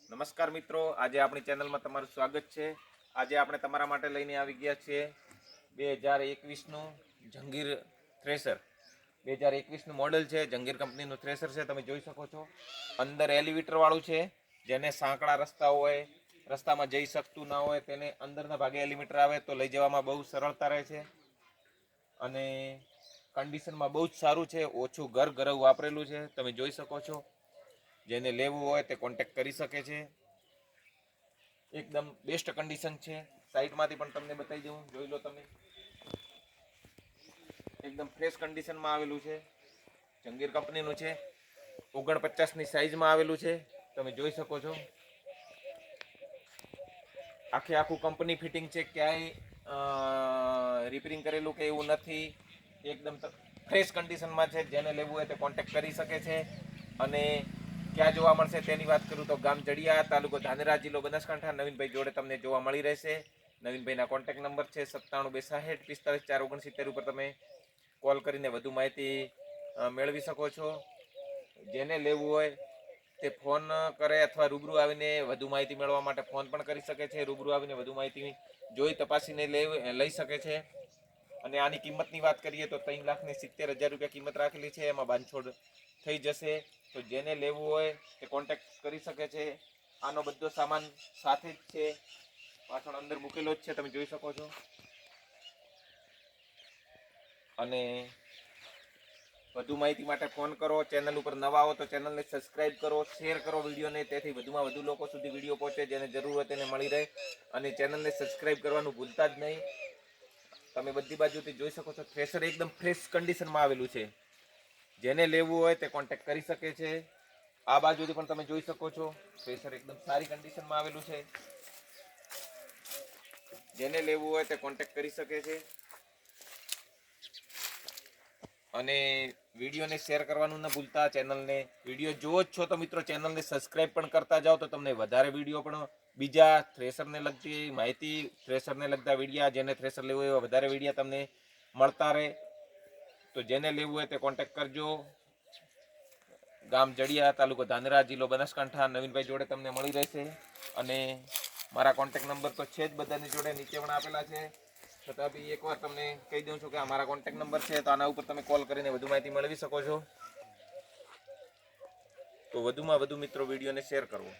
નમસ્કાર મિત્રો, આજે આપણી ચેનલમાં તમારું સ્વાગત છે। આજે આપણે તમારા માટે લઈને આવી ગયા છીએ 2021નું જંગીર થ્રેશર। 2021નું મોડેલ છે, જંગીર કંપનીનું થ્રેશર છે। તમે જોઈ શકો છો અંદર એલિવેટર વાળું છે, જેને સાંકડા રસ્તા હોય, રસ્તામાં જઈ શકતું ના હોય તેને અંદરના ભાગે એલિવેટર આવે તો લઈ જવામાં બહુ સરળતા રહે છે અને કન્ડિશનમાં બહુ જ સારું છે। ઓછું ગરવ વાપરેલું છે, તમે જોઈ શકો છો। જેને લેવું હોય તે કોન્ટેક્ટ કરી શકે છે। એકદમ બેસ્ટ કન્ડિશન છે। સાઈડમાંથી પણ તમને બતાવી દઉં, જોઈ લો તમે। એકદમ ફ્રેશ કન્ડિશનમાં આવેલું છે, જંગીર કંપનીનું છે। 49ની સાઈઝમાં આવેલું છે, તમે જોઈ શકો છો। આખું કંપની ફિટિંગ છે, ક્યાંય રિપેરિંગ કરેલું કે એવું નથી। એકદમ ફ્રેશ કન્ડિશનમાં છે। જેને લેવું હોય તે કોન્ટેક્ટ કરી શકે છે। અને ક્યાં જોવા મળશે તેની વાત કરું તો ગામ જડિયા, તાલુકો ધાનેરા, જિલ્લો બનાસકાંઠા। નવીનભાઈ જોડે તમને જોવા મળી રહેશે। નવીનભાઈના કોન્ટેક્ટ નંબર છે 9726645469 ઉપર તમે કોલ કરીને વધુ માહિતી મેળવી શકો છો। જેને લેવું હોય તે ફોન કરે અથવા રૂબરૂ આવીને વધુ માહિતી મેળવવા માટે ફોન પણ કરી શકે છે। રૂબરૂ આવીને વધુ માહિતી જોઈ તપાસીને લઈ શકે છે। અને આની કિંમતની વાત કરીએ તો 3,70,000 રૂપિયા કિંમત રાખેલી છે। એમાં બાંધછોડ થઈ જશે। તો જેને લેવું હોય તે કોન્ટેક્ટ કરી શકે છે। આનો બધો સામાન સાથે જ છે, પાછળ અંદર મૂકેલો જ છે, તમે જોઈ શકો છો। અને વધુ માહિતી માટે ફોન કરો। ચેનલ ઉપર નવા આવો તો ચેનલને સબસ્ક્રાઇબ કરો, શેર કરો વિડીયોને, તેથી વધુમાં વધુ લોકો સુધી વિડીયો પહોંચે, જેને જરૂર હોય તેને મળી રહે। અને ચેનલને સબસ્ક્રાઇબ કરવાનું ભૂલતા જ નહીં। તમે બધી બાજુથી જોઈ શકો છો થ્રેશર એકદમ ફ્રેશ કન્ડિશનમાં આવેલું છે। જેને લેવું હોય તે કોન્ટેક્ટ કરી શકે છે। આ બાજુથી પણ તમે જોઈ શકો છો થ્રેશર એકદમ સારી કન્ડિશનમાં આવેલું છે। જેને લેવું હોય તે કોન્ટેક્ટ કરી શકે છે। અને વિડીયોને શેર કરવાનું ન ભૂલતા। ચેનલને વિડીયો જોવો જ છો તો મિત્રો ચેનલને સબસ્ક્રાઇબ પણ કરતા જાઓ, તો તમને વધારે વિડીયો પણ બીજા થ્રેશરને લગતી માહિતી, થ્રેશરને લગતા વિડીયા, જેને થ્રેશર લેવું હોય એવા વધારે વિડીયા તમને મળતા રહે। તો જેને લેવું હોય તે કોન્ટેક્ટ કરજો। ગામ જડિયા, તાલુકો ધાનેરા, જિલ્લો બનાસકાંઠા। નવીનભાઈ જોડે તમને મળી રહેશે। અને મારા કોન્ટેક્ટ નંબર તો છે જ બધાની જોડે, નીચે પણ આપેલા છે। છતાં બી એકવાર તમને કહી દઉં છું કે આ મારા કોન્ટેક્ટ નંબર છે, તો આના ઉપર તમે કોલ કરીને વધુ માહિતી મેળવી શકો છો। તો વધુમાં વધુ મિત્રો વિડીયોને શેર કરવો।